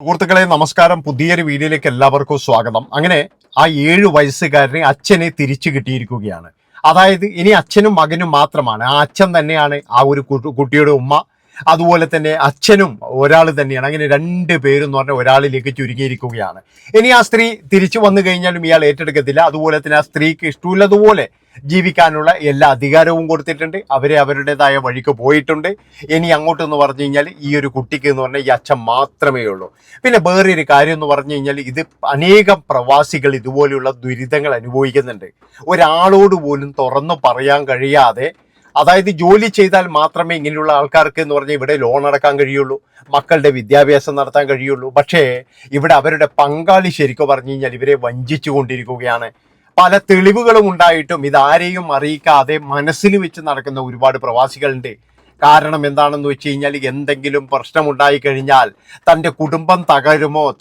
സുഹൃത്തുക്കളെ നമസ്കാരം. പുതിയൊരു വീഡിയോയിലേക്ക് എല്ലാവർക്കും സ്വാഗതം. അങ്ങനെ ആ 7 വയസ്സുകാരനെ അച്ഛനെ തിരിച്ചു കിട്ടിയിരിക്കുകയാണ്. അതായത് ഇനി അച്ഛനും മകനും മാത്രമാണ്. ആ അച്ഛൻ തന്നെയാണ് ആ ഒരു കുട്ടിയുടെ ഉമ്മ. അതുപോലെ തന്നെ അച്ഛനും ഒരാൾ തന്നെയാണ്. അങ്ങനെ 2 പേരെന്ന് പറഞ്ഞ ഒരാളിലേക്ക് ചുരുങ്ങിയിരിക്കുകയാണ്. ഇനി ആ സ്ത്രീ തിരിച്ചു വന്നു കഴിഞ്ഞാലും ഇയാൾ ഏറ്റെടുക്കത്തില്ല. അതുപോലെ തന്നെ ആ സ്ത്രീക്ക് ഇഷ്ടമുള്ളതുപോലെ ജീവിക്കാനുള്ള എല്ലാ അധികാരവും കൊടുത്തിട്ടുണ്ട്. അവരെ അവരുടേതായ വഴിക്ക് പോയിട്ടുണ്ട്. ഇനി അങ്ങോട്ടെന്ന് പറഞ്ഞു കഴിഞ്ഞാൽ ഈ ഒരു കുട്ടിക്ക് എന്ന് പറഞ്ഞാൽ ഈ അച്ഛൻ മാത്രമേ ഉള്ളൂ. പിന്നെ വേറൊരു കാര്യം എന്ന് പറഞ്ഞു കഴിഞ്ഞാൽ ഇത് അനേകം പ്രവാസികൾ ഇതുപോലെയുള്ള ദുരിതങ്ങൾ അനുഭവിക്കുന്നുണ്ട്. ഒരാളോട് പോലും തുറന്നു പറയാൻ കഴിയാതെ, അതായത് ജോലി ചെയ്താൽ മാത്രമേ ഇങ്ങനെയുള്ള ആൾക്കാർക്ക് എന്ന് പറഞ്ഞാൽ ഇവിടെ ലോൺ അടക്കാൻ കഴിയുള്ളൂ, മക്കളുടെ വിദ്യാഭ്യാസം നടത്താൻ കഴിയുള്ളൂ. പക്ഷേ ഇവിടെ അവരുടെ പങ്കാളി ശരിക്കും പറഞ്ഞു കഴിഞ്ഞാൽ ഇവരെ വഞ്ചിച്ചു കൊണ്ടിരിക്കുകയാണ്. പല തെളിവുകളും ഉണ്ടായിട്ടും ഇതാരെയും അറിയിക്കാതെ മനസ്സിൽ വെച്ച് നടക്കുന്ന ഒരുപാട് പ്രവാസികളുണ്ട്. കാരണം എന്താണെന്ന് വെച്ച് കഴിഞ്ഞാൽ എന്തെങ്കിലും പ്രശ്നമുണ്ടായി കഴിഞ്ഞാൽ തൻ്റെ കുടുംബം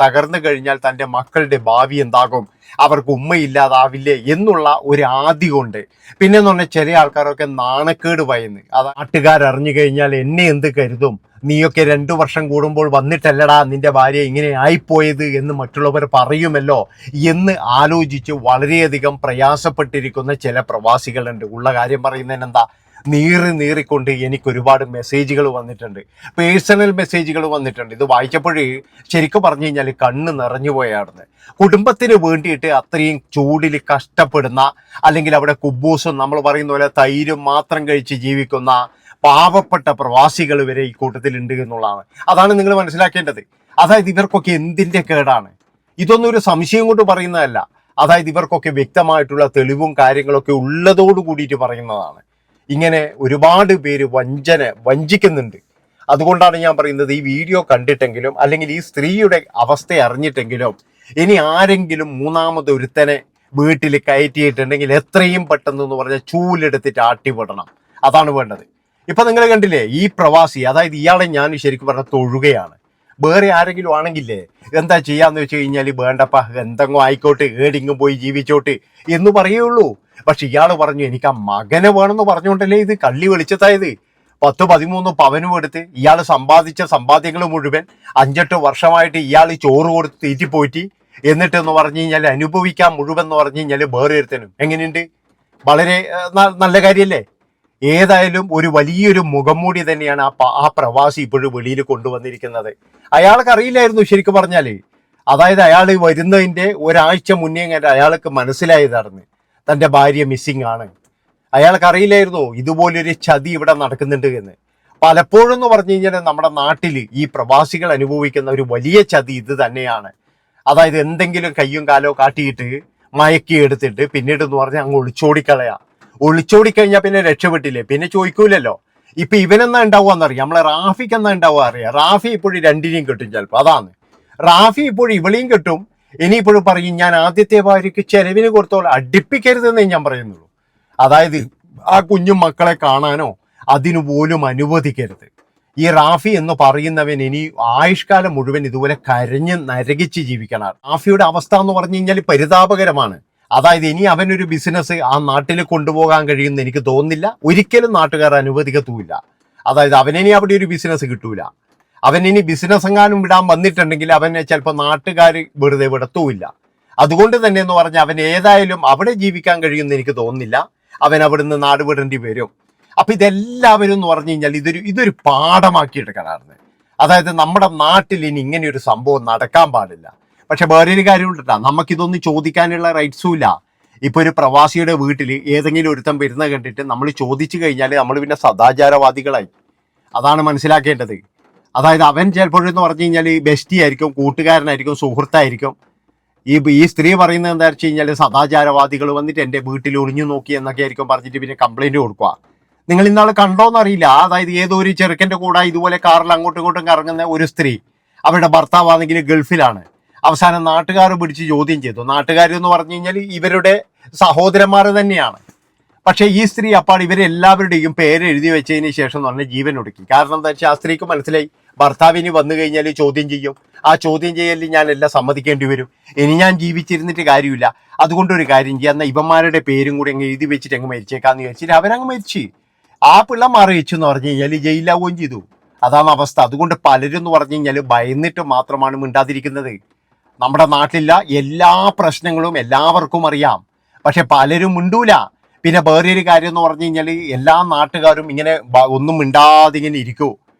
തകർന്നു കഴിഞ്ഞാൽ തൻ്റെ മക്കളുടെ ഭാവി എന്താകും, അവർക്ക് ഉമ്മയില്ലാതാവില്ലേ എന്നുള്ള ഒരു ആദി കൊണ്ട്. പിന്നെന്ന് പറഞ്ഞാൽ ചില ആൾക്കാരൊക്കെ നാണക്കേട് ഭയന്ന്, അത് നാട്ടുകാരറിഞ്ഞു കഴിഞ്ഞാൽ എന്നെ എന്ത് കരുതും, നീയൊക്കെ 2 വർഷം കൂടുമ്പോൾ വന്നിട്ടല്ലടാ നിന്റെ ഭാര്യ ഇങ്ങനെ ആയിപ്പോയത് എന്ന് മറ്റുള്ളവർ പറയുമല്ലോ എന്ന് ആലോചിച്ച് വളരെയധികം പ്രയാസപ്പെട്ടിരിക്കുന്ന ചില പ്രവാസികളുണ്ട്. ഉള്ള കാര്യം പറയുന്നതിന് എന്താ, നീറിക്കൊണ്ട് എനിക്ക് ഒരുപാട് മെസ്സേജുകൾ വന്നിട്ടുണ്ട്, പേഴ്സണൽ മെസ്സേജുകൾ വന്നിട്ടുണ്ട്. ഇത് വായിച്ചപ്പോഴേ ശരിക്കും പറഞ്ഞു കഴിഞ്ഞാൽ കണ്ണ് നിറഞ്ഞു പോയായിരുന്നു. കുടുംബത്തിന് വേണ്ടിയിട്ട് അത്രയും ചൂടിൽ കഷ്ടപ്പെടുന്ന, അല്ലെങ്കിൽ അവിടെ കുബൂസും നമ്മൾ പറയുന്ന പോലെ തൈരും മാത്രം കഴിച്ച് ജീവിക്കുന്ന പാവപ്പെട്ട പ്രവാസികൾ വരെ ഈ കൂട്ടത്തിലുണ്ട് എന്നുള്ളതാണ്. അതാണ് നിങ്ങൾ മനസ്സിലാക്കേണ്ടത്. അതായത് ഇവർക്കൊക്കെ എന്തിൻ്റെ കേടാണ്, ഇതൊന്നും ഒരു സംശയം കൊണ്ട് പറയുന്നതല്ല. അതായത് ഇവർക്കൊക്കെ വ്യക്തമായിട്ടുള്ള തെളിവും കാര്യങ്ങളൊക്കെ ഉള്ളതോട് കൂടിയിട്ട് പറയുന്നതാണ്. ഇങ്ങനെ ഒരുപാട് പേര് വഞ്ചിക്കുന്നുണ്ട്. അതുകൊണ്ടാണ് ഞാൻ പറയുന്നത്, ഈ വീഡിയോ കണ്ടിട്ടെങ്കിലും അല്ലെങ്കിൽ ഈ സ്ത്രീയുടെ അവസ്ഥ അറിഞ്ഞിട്ടെങ്കിലും ഇനി ആരെങ്കിലും മൂന്നാമത് ഒരുത്തനെ വീട്ടിൽ കയറ്റിയിട്ടുണ്ടെങ്കിൽ എത്രയും പെട്ടെന്ന് പറഞ്ഞാൽ ചൂലെടുത്തിട്ട് ആട്ടിവിടണം. അതാണ് വേണ്ടത്. ഇപ്പൊ നിങ്ങൾ കണ്ടില്ലേ ഈ പ്രവാസി, അതായത് ഇയാളെ ഞാൻ ശരിക്കും പറഞ്ഞാൽ തൊഴുകയാണ്. വേറെ ആരെങ്കിലും ആണെങ്കിലേ എന്താ ചെയ്യാന്ന് വെച്ച് കഴിഞ്ഞാൽ വേണ്ടപ്പ എന്തെങ്കിലും ആയിക്കോട്ടെ, ഏടിങ്ങും പോയി ജീവിച്ചോട്ട് എന്ന് പറയുള്ളൂ. പക്ഷെ ഇയാൾ പറഞ്ഞു എനിക്ക് ആ മകനെ വേണമെന്ന് പറഞ്ഞുകൊണ്ടല്ലേ ഇത് കള്ളി വെളിച്ചത്തായത്. 10-13 പവനും എടുത്ത് ഇയാൾ സമ്പാദിച്ച സമ്പാദ്യങ്ങൾ മുഴുവൻ 5-8 വർഷമായിട്ട് ഇയാൾ ചോറ് കൊടുത്ത് തീറ്റിപ്പോറ്റി, എന്നിട്ടെന്ന് പറഞ്ഞു കഴിഞ്ഞാൽ അനുഭവിക്കാൻ മുഴുവൻ എന്ന് പറഞ്ഞു കഴിഞ്ഞാൽ വേറെ ഒരുത്തനും. എങ്ങനെയുണ്ട്? വളരെ നല്ല കാര്യമല്ലേ? ഏതായാലും ഒരു വലിയൊരു മുഖംമൂടി തന്നെയാണ് ആ പ്രവാസി ഇപ്പോഴും വെളിയിൽ കൊണ്ടുവന്നിരിക്കുന്നത്. അയാൾക്ക് അറിയില്ലായിരുന്നു ശരിക്കും പറഞ്ഞാൽ. അതായത് അയാൾ വരുന്നതിൻ്റെ ഒരാഴ്ച മുന്നേ അയാൾക്ക് മനസ്സിലായതായിരുന്നു തൻ്റെ ഭാര്യ മിസ്സിംഗ് ആണ്. അയാൾക്ക് അറിയില്ലായിരുന്നു ഇതുപോലൊരു ചതി ഇവിടെ നടക്കുന്നുണ്ട് എന്ന്. പലപ്പോഴും എന്ന് പറഞ്ഞു കഴിഞ്ഞാൽ നമ്മുടെ നാട്ടിൽ ഈ പ്രവാസികൾ അനുഭവിക്കുന്ന ഒരു വലിയ ചതി ഇത് തന്നെയാണ്. അതായത് എന്തെങ്കിലും കയ്യും കാലോ കാട്ടിയിട്ട് മയക്കി എടുത്തിട്ട് പിന്നീട് എന്ന് പറഞ്ഞാൽ അങ്ങ് ഒളിച്ചോടിക്കഴിഞ്ഞാൽ പിന്നെ രക്ഷപ്പെട്ടില്ലേ, പിന്നെ ചോദിക്കൂലല്ലോ. ഇപ്പൊ ഇവനെന്നാ ഉണ്ടാവുകയെന്നറിയാം, നമ്മളെ റാഫിക്ക് എന്നാ ഉണ്ടാവുക അറിയാം. റാഫി ഇപ്പോഴും 2നെയും കിട്ടും ചിലപ്പോൾ. അതാണ് റാഫി ഇപ്പോഴും ഇവളെയും കിട്ടും. ഇനിയിപ്പോഴും പറയും ഞാൻ ആദ്യത്തെ ഭാര്യയ്ക്ക് ചെലവിന് കൊടുത്തോളാം. അടുപ്പിക്കരുതെന്നേ ഞാൻ പറയുന്നുള്ളൂ. അതായത് ആ കുഞ്ഞു മക്കളെ കാണാനോ അതിനുപോലും അനുവദിക്കരുത്. ഈ റാഫി എന്ന് പറയുന്നവൻ ഇനി ആയുഷ്കാലം മുഴുവൻ ഇതുപോലെ കരഞ്ഞ് നരകിച്ച് ജീവിക്കണം. റാഫിയുടെ അവസ്ഥ എന്ന് പറഞ്ഞു കഴിഞ്ഞാൽ പരിതാപകരമാണ്. അതായത് ഇനി അവനൊരു ബിസിനസ് ആ നാട്ടിൽ കൊണ്ടുപോകാൻ കഴിയുമെന്ന് എനിക്ക് തോന്നുന്നില്ല. ഒരിക്കലും നാട്ടുകാർ അനുവദിക്കത്തുമില്ല. അതായത് അവനിനി അവിടെ ഒരു ബിസിനസ് കിട്ടൂല. അവനിനി ബിസിനസ് എങ്ങാനും വിടാൻ വന്നിട്ടുണ്ടെങ്കിൽ അവനെ ചിലപ്പോൾ നാട്ടുകാർ വെറുതെ വിടത്തുമില്ല. അതുകൊണ്ട് തന്നെ എന്ന് പറഞ്ഞാൽ അവൻ ഏതായാലും അവിടെ ജീവിക്കാൻ കഴിയുമെന്ന് എനിക്ക് തോന്നുന്നില്ല. അവൻ അവിടുന്ന് നാട് വിടേണ്ടി വരും. അപ്പൊ ഇതെല്ലാവരും എന്ന് പറഞ്ഞു കഴിഞ്ഞാൽ ഇതൊരു പാഠമാക്കി എടുക്കണമായിരുന്നു. അതായത് നമ്മുടെ നാട്ടിൽ ഇനി ഇങ്ങനെയൊരു സംഭവം നടക്കാൻ പാടില്ല. പക്ഷെ വേറൊരു കാര്യമുണ്ടാ, നമുക്കിതൊന്നും ചോദിക്കാനുള്ള റൈറ്റ്സും ഇല്ല. ഇപ്പൊ ഒരു പ്രവാസിയുടെ വീട്ടിൽ ഏതെങ്കിലും ഒരുത്തം വരുന്ന കണ്ടിട്ട് നമ്മൾ ചോദിച്ചു കഴിഞ്ഞാൽ നമ്മൾ പിന്നെ സദാചാരവാദികളായി. അതാണ് മനസ്സിലാക്കേണ്ടത്. അതായത് അവൻ ചിലപ്പോഴെന്ന് പറഞ്ഞു കഴിഞ്ഞാൽ ബെസ്റ്റി ആയിരിക്കും, കൂട്ടുകാരനായിരിക്കും, സുഹൃത്തായിരിക്കും. ഈ സ്ത്രീ പറയുന്നത് എന്താ വെച്ച് കഴിഞ്ഞാൽ സദാചാരവാദികൾ വന്നിട്ട് എൻ്റെ വീട്ടിൽ ഒളിഞ്ഞു നോക്കി എന്നൊക്കെ ആയിരിക്കും പറഞ്ഞിട്ട് പിന്നെ കംപ്ലൈന്റ് കൊടുക്കുക. നിങ്ങൾ ഇന്നാൾ കണ്ടോന്നറിയില്ല. അതായത് ഏതോ ഒരു ചെറുക്കൻ്റെ കൂടെ ഇതുപോലെ കാറിൽ അങ്ങോട്ടും ഇങ്ങോട്ടും കറങ്ങുന്ന ഒരു സ്ത്രീ, അവരുടെ ഭർത്താവാണെങ്കിൽ ഗൾഫിലാണ്. അവസാനം നാട്ടുകാർ പിടിച്ച് ചോദ്യം ചെയ്തു. നാട്ടുകാരെന്ന് പറഞ്ഞു കഴിഞ്ഞാൽ ഇവരുടെ സഹോദരന്മാർ തന്നെയാണ്. പക്ഷേ ഈ സ്ത്രീ അപ്പാട് ഇവരെല്ലാവരുടെയും പേര് എഴുതി വെച്ചതിന് ശേഷം എന്ന് പറഞ്ഞാൽ ജീവൻ ഒടുക്കി. കാരണം എന്താ വെച്ചാൽ ആ സ്ത്രീക്ക് മനസ്സിലായി ഭർത്താവിന് വന്നു കഴിഞ്ഞാൽ ചോദ്യം ചെയ്യും. ആ ചോദ്യം ചെയ്യലിൽ ഞാൻ എല്ലാം സമ്മതിക്കേണ്ടി വരും. ഇനി ഞാൻ ജീവിച്ചിരുന്നിട്ട് കാര്യമില്ല. അതുകൊണ്ടൊരു കാര്യം ചെയ്യാം, എന്നാൽ ഇവന്മാരുടെ പേരും കൂടി അങ്ങ് എഴുതി വെച്ചിട്ട് അങ്ങ് മരിച്ചേക്കാന്ന് വിചാരിച്ചിട്ട് അവരങ്ങ് മരിച്ച്. ആ പിള്ള മറിയിച്ചു എന്ന് പറഞ്ഞു കഴിഞ്ഞാൽ ജയിലാവുകയും ചെയ്തു. അതാണ് അവസ്ഥ. അതുകൊണ്ട് പലരും എന്ന് പറഞ്ഞു കഴിഞ്ഞാൽ ഭയന്നിട്ട് മാത്രമാണ് മിണ്ടാതിരിക്കുന്നത്. നമ്മുടെ നാട്ടിലുള്ള എല്ലാ പ്രശ്നങ്ങളും എല്ലാവർക്കും അറിയാം, പക്ഷെ പലരും മിണ്ടൂല. പിന്നെ വേറൊരു കാര്യം എന്ന് പറഞ്ഞു കഴിഞ്ഞാൽ എല്ലാ നാട്ടുകാരും ഇങ്ങനെ ഒന്നും മിണ്ടാതെ ഇങ്ങനെ ഇരിക്കൂ.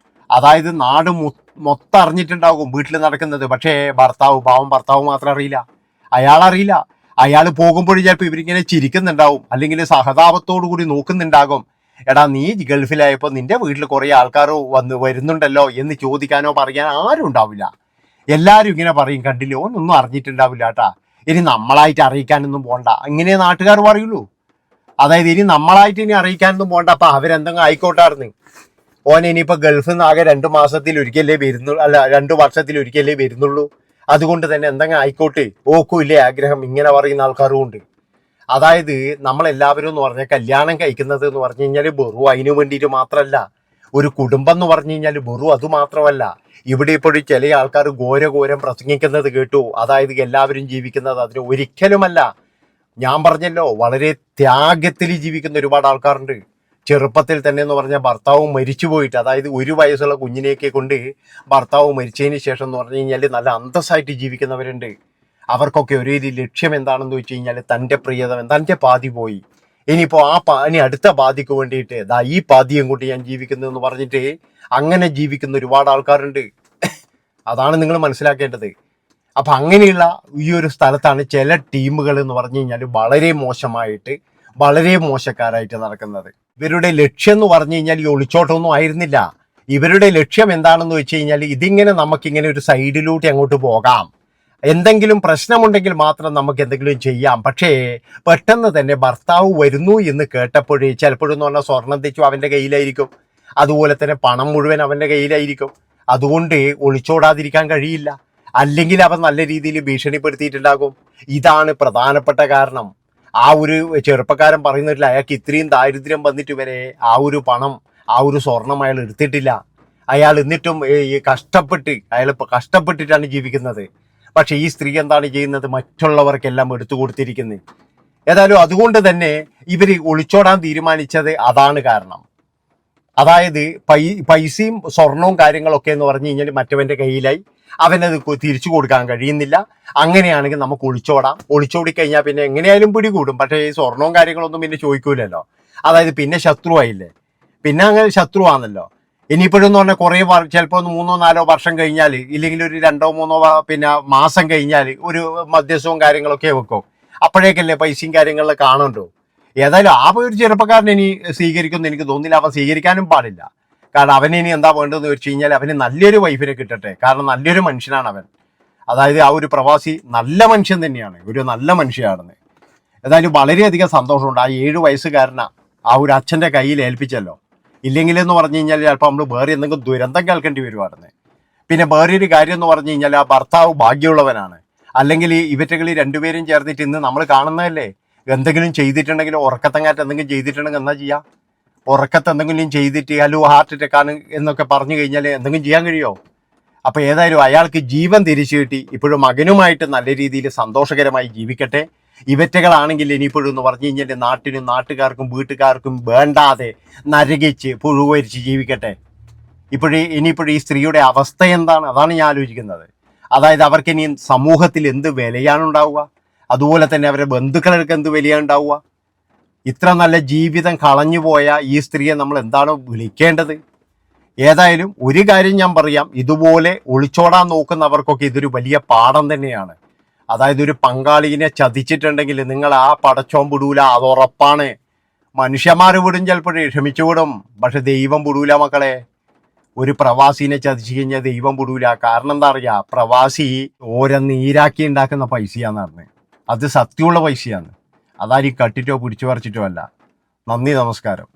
അതായത് നാട് മൊത്തം അറിഞ്ഞിട്ടുണ്ടാകും വീട്ടിൽ നടക്കുന്നത്, പക്ഷേ ഭർത്താവ് മാത്രം അറിയില്ല. അയാളറിയില്ല. അയാൾ പോകുമ്പോഴും ചിലപ്പോൾ ഇവരിങ്ങനെ ചിരിക്കുന്നുണ്ടാവും, അല്ലെങ്കിൽ സഹതാപത്തോടു കൂടി നോക്കുന്നുണ്ടാകും. എടാ, നീ ഗൾഫിലായപ്പോൾ നിന്റെ വീട്ടിൽ കുറേ ആൾക്കാർ വരുന്നുണ്ടല്ലോ എന്ന് ചോദിക്കാനോ പറയാനോ ആരും ഉണ്ടാവില്ല. എല്ലാവരും ഇങ്ങനെ പറയും, കണ്ടില്ലേ ഓനൊന്നും അറിഞ്ഞിട്ടുണ്ടാവില്ല കേട്ടാ, ഇനി നമ്മളായിട്ട് അറിയിക്കാനൊന്നും പോണ്ട, ഇങ്ങനെ നാട്ടുകാർ പറയുള്ളൂ. അതായത് ഇനി നമ്മളായിട്ട് ഇനി അറിയിക്കാനൊന്നും പോണ്ട, അപ്പം അവരെന്തെങ്കിലും ആയിക്കോട്ടായിരുന്നു. ഓൻ ഇനിയിപ്പോൾ ഗൾഫിൽ നിന്ന് ആകെ 2 മാസത്തിൽ ഒരിക്കലേ വരുന്നുള്ളൂ, അല്ല 2 വർഷത്തിൽ ഒരിക്കലേ വരുന്നുള്ളൂ. അതുകൊണ്ട് തന്നെ എന്തെങ്കിലും ആയിക്കോട്ടെ, ഓക്കുമില്ലേ ആഗ്രഹം, ഇങ്ങനെ പറയുന്ന ആൾക്കാരും ഉണ്ട്. അതായത് നമ്മളെല്ലാവരും എന്ന് പറഞ്ഞാൽ കല്യാണം കഴിക്കുന്നത് എന്ന് പറഞ്ഞു കഴിഞ്ഞാൽ വെറും അതിനു വേണ്ടിയിട്ട് മാത്രമല്ല. ഒരു കുടുംബം എന്ന് പറഞ്ഞു കഴിഞ്ഞാൽ വെറും അത് മാത്രമല്ല. ഇവിടെ ഇപ്പോഴും ചില ആൾക്കാർ ഘോരം പ്രസംഗിക്കുന്നത് കേട്ടു. അതായത് എല്ലാവരും ജീവിക്കുന്നത് അതിന് ഒരിക്കലുമല്ല. ഞാൻ പറഞ്ഞല്ലോ, വളരെ ത്യാഗത്തിൽ ജീവിക്കുന്ന ഒരുപാട് ആൾക്കാരുണ്ട്. ചെറുപ്പത്തിൽ തന്നെ എന്ന് പറഞ്ഞാൽ ഭർത്താവ് മരിച്ചു പോയിട്ട്, അതായത് 1 വയസ്സുള്ള കുഞ്ഞിനെയൊക്കെ കൊണ്ട് ഭർത്താവ് മരിച്ചതിന് ശേഷം എന്ന് പറഞ്ഞു കഴിഞ്ഞാൽ നല്ല അന്തസ്സായിട്ട് ജീവിക്കുന്നവരുണ്ട്. അവർക്കൊക്കെ ഒരേ ലക്ഷ്യം എന്താണെന്ന് വെച്ച് കഴിഞ്ഞാൽ തൻ്റെ പ്രിയതമൻ, തൻ്റെ പാതി പോയി, ഇനിയിപ്പോൾ ഇനി അടുത്ത പാതിക്ക് വേണ്ടിയിട്ട് ഈ പാതിയും കൊണ്ട് ഞാൻ ജീവിക്കുന്നു എന്ന് പറഞ്ഞിട്ട് അങ്ങനെ ജീവിക്കുന്ന ഒരുപാട് ആൾക്കാരുണ്ട്. അതാണ് നിങ്ങൾ മനസ്സിലാക്കേണ്ടത്. അപ്പം അങ്ങനെയുള്ള ഈ ഒരു സ്ഥലത്താണ് ചില ടീമുകൾ എന്ന് പറഞ്ഞു കഴിഞ്ഞാൽ വളരെ മോശമായിട്ട്, വളരെ മോശക്കാരായിട്ട് നടക്കുന്നത്. ഇവരുടെ ലക്ഷ്യം എന്ന് പറഞ്ഞു കഴിഞ്ഞാൽ ഈ ഒളിച്ചോട്ടമൊന്നും ആയിരുന്നില്ല. ഇവരുടെ ലക്ഷ്യം എന്താണെന്ന് വെച്ച് കഴിഞ്ഞാൽ ഇതിങ്ങനെ നമുക്കിങ്ങനെ ഒരു സൈഡിലൂടെ അങ്ങോട്ട് പോകാം, എന്തെങ്കിലും പ്രശ്നമുണ്ടെങ്കിൽ മാത്രം നമുക്ക് എന്തെങ്കിലും ചെയ്യാം. പക്ഷേ പെട്ടെന്ന് തന്നെ ഭർത്താവ് വരുന്നു എന്ന് കേട്ടപ്പോഴേ ചിലപ്പോഴെന്ന് പറഞ്ഞാൽ സ്വർണം തെച്ചു അവൻ്റെ കയ്യിലായിരിക്കും, അതുപോലെ തന്നെ പണം മുഴുവൻ അവൻ്റെ കയ്യിലായിരിക്കും. അതുകൊണ്ട് ഒളിച്ചോടാതിരിക്കാൻ കഴിയില്ല. അല്ലെങ്കിൽ അവൻ നല്ല രീതിയിൽ ഭീഷണിപ്പെടുത്തിയിട്ടുണ്ടാകും. ഇതാണ് പ്രധാനപ്പെട്ട കാരണം. ആ ഒരു ചെറുപ്പക്കാരൻ പറയുന്നില്ല, അയാൾക്ക് ഇത്രയും ദാരിദ്ര്യം വന്നിട്ട് വരെ ആ ഒരു പണം, ആ ഒരു സ്വർണം അയാൾ എടുത്തിട്ടില്ല. അയാൾ എന്നിട്ടും അയാൾ കഷ്ടപ്പെട്ടിട്ടാണ് ജീവിക്കുന്നത്. പക്ഷെ ഈ സ്ത്രീ എന്താണ് ചെയ്യുന്നത്? മറ്റുള്ളവർക്കെല്ലാം എടുത്തു കൊടുത്തിരിക്കുന്നത്. ഏതായാലും അതുകൊണ്ട് തന്നെ ഇവർ ഒളിച്ചോടാൻ തീരുമാനിച്ചത് അതാണ് കാരണം. അതായത് പൈസയും സ്വർണവും കാര്യങ്ങളൊക്കെ എന്ന് പറഞ്ഞു കഴിഞ്ഞാൽ മറ്റവൻ്റെ കയ്യിലായി, അവനത് തിരിച്ചു കൊടുക്കാൻ കഴിയുന്നില്ല. അങ്ങനെയാണെങ്കിൽ നമുക്ക് ഒളിച്ചോടി കഴിഞ്ഞാൽ പിന്നെ എങ്ങനെയായാലും പിടികൂടും. പക്ഷേ ഈ സ്വർണവും കാര്യങ്ങളൊന്നും പിന്നെ ചോദിക്കൂലല്ലോ. അതായത് പിന്നെ ശത്രുവായില്ലേ, പിന്നെ അങ്ങനെ ശത്രുവാണല്ലോ. ഇനിയിപ്പോഴെന്ന് പറഞ്ഞാൽ കുറേ ചിലപ്പോൾ 3-4 വർഷം കഴിഞ്ഞാൽ, ഇല്ലെങ്കിൽ ഒരു 2-3 പിന്നെ മാസം കഴിഞ്ഞാൽ ഒരു മധ്യസ്ഥവും കാര്യങ്ങളൊക്കെ വെക്കും. അപ്പോഴേക്കല്ലേ പൈസയും കാര്യങ്ങളിൽ കാണണ്ടോ. ഏതായാലും ആ ഒരു ചെറുപ്പക്കാരൻ ഇനി സ്വീകരിക്കുമെന്ന് എനിക്ക് തോന്നുന്നില്ല. അവൻ സ്വീകരിക്കാനും പാടില്ല. കാരണം അവന് ഇനി എന്താ വേണ്ടതെന്ന് വെച്ച് കഴിഞ്ഞാൽ അവന് നല്ലൊരു വൈഫിനെ കിട്ടട്ടെ. കാരണം നല്ലൊരു മനുഷ്യനാണ് അവൻ. അതായത് ആ ഒരു പ്രവാസി നല്ല മനുഷ്യൻ തന്നെയാണ്, ഒരു നല്ല മനുഷ്യനാണെന്ന്. ഏതായാലും വളരെയധികം സന്തോഷമുണ്ട്. ആ 7 വയസ്സുകാരനാ ആ ഒരു അച്ഛൻ്റെ കയ്യിൽ ഏൽപ്പിച്ചല്ലോ. ഇല്ലെങ്കിലെന്ന് പറഞ്ഞു കഴിഞ്ഞാൽ ചിലപ്പോൾ നമ്മൾ വേറെ എന്തെങ്കിലും ദുരന്തം കേൾക്കേണ്ടി വരുവായിരുന്നു. പിന്നെ വേറൊരു കാര്യം എന്ന് പറഞ്ഞു കഴിഞ്ഞാൽ ആ ഭർത്താവ് ഭാഗ്യമുള്ളവനാണ്. അല്ലെങ്കിൽ ഇവറ്റകളിൽ 2 പേരും ചേർന്നിട്ട് ഇന്ന് നമ്മൾ കാണുന്നതല്ലേ, എന്തെങ്കിലും ചെയ്തിട്ടുണ്ടെങ്കിൽ ഉറക്കത്തങ്ങാറ്റ് എന്തെങ്കിലും ചെയ്തിട്ടുണ്ടെങ്കിൽ എന്താ ചെയ്യുക? ഉറക്കത്ത് എന്തെങ്കിലും ചെയ്തിട്ട് ഹലോ ഹാർട്ട് അറ്റാക്കാണ് എന്നൊക്കെ പറഞ്ഞു കഴിഞ്ഞാൽ എന്തെങ്കിലും ചെയ്യാൻ കഴിയുമോ? അപ്പോൾ ഏതായാലും അയാൾക്ക് ജീവൻ തിരിച്ചു കിട്ടി. ഇപ്പോഴും മകനുമായിട്ട് നല്ല രീതിയിൽ സന്തോഷകരമായി ജീവിക്കട്ടെ. ഇവറ്റകളാണെങ്കിൽ ഇനിയിപ്പോഴും എന്ന് പറഞ്ഞു കഴിഞ്ഞാൽ നാട്ടിനും നാട്ടുകാർക്കും വീട്ടുകാർക്കും വേണ്ടാതെ നരകിച്ച് പുഴുവരിച്ച് ജീവിക്കട്ടെ. ഇനിയിപ്പോഴും ഈ സ്ത്രീയുടെ അവസ്ഥ എന്താണ്? അതാണ് ഞാൻ ആലോചിക്കുന്നത്. അതായത് അവർക്ക് ഇനി സമൂഹത്തിൽ എന്ത് വിലയാണ് ഉണ്ടാവുക? അതുപോലെ തന്നെ അവരുടെ ബന്ധുക്കൾക്ക് എന്ത് വിലയാണ് ഉണ്ടാവുക? ഇത്ര നല്ല ജീവിതം കളഞ്ഞുപോയ ഈ സ്ത്രീയെ നമ്മൾ എന്താണ് വിളിക്കേണ്ടത്? ഏതായാലും ഒരു കാര്യം ഞാൻ പറയാം, ഇതുപോലെ ഒളിച്ചോടാൻ നോക്കുന്നവർക്കൊക്കെ ഇതൊരു വലിയ പാഠം തന്നെയാണ്. അതായത് ഒരു പങ്കാളിനെ ചതിച്ചിട്ടുണ്ടെങ്കിൽ നിങ്ങൾ ആ പടച്ചോൻ വിടൂല, അത് ഉറപ്പാണ്. മനുഷ്യന്മാർ വിടും, ചിലപ്പോഴേ ക്ഷമിച്ചു വിടും, പക്ഷെ ദൈവം വിടൂല മക്കളെ. ഒരു പ്രവാസിനെ ചതിച്ചു കഴിഞ്ഞാൽ ദൈവം വിടൂല. കാരണം എന്താ അറിയാ, പ്രവാസി ഓരോ നീരാക്കി ഉണ്ടാക്കുന്ന പൈസയാന്ന് പറഞ്ഞത്. അത് സത്യമുള്ള പൈസയാണ്. അതാരും കട്ടിട്ടോ പിടിച്ചു പറിച്ചിട്ടോ അല്ല. നന്ദി, നമസ്കാരം.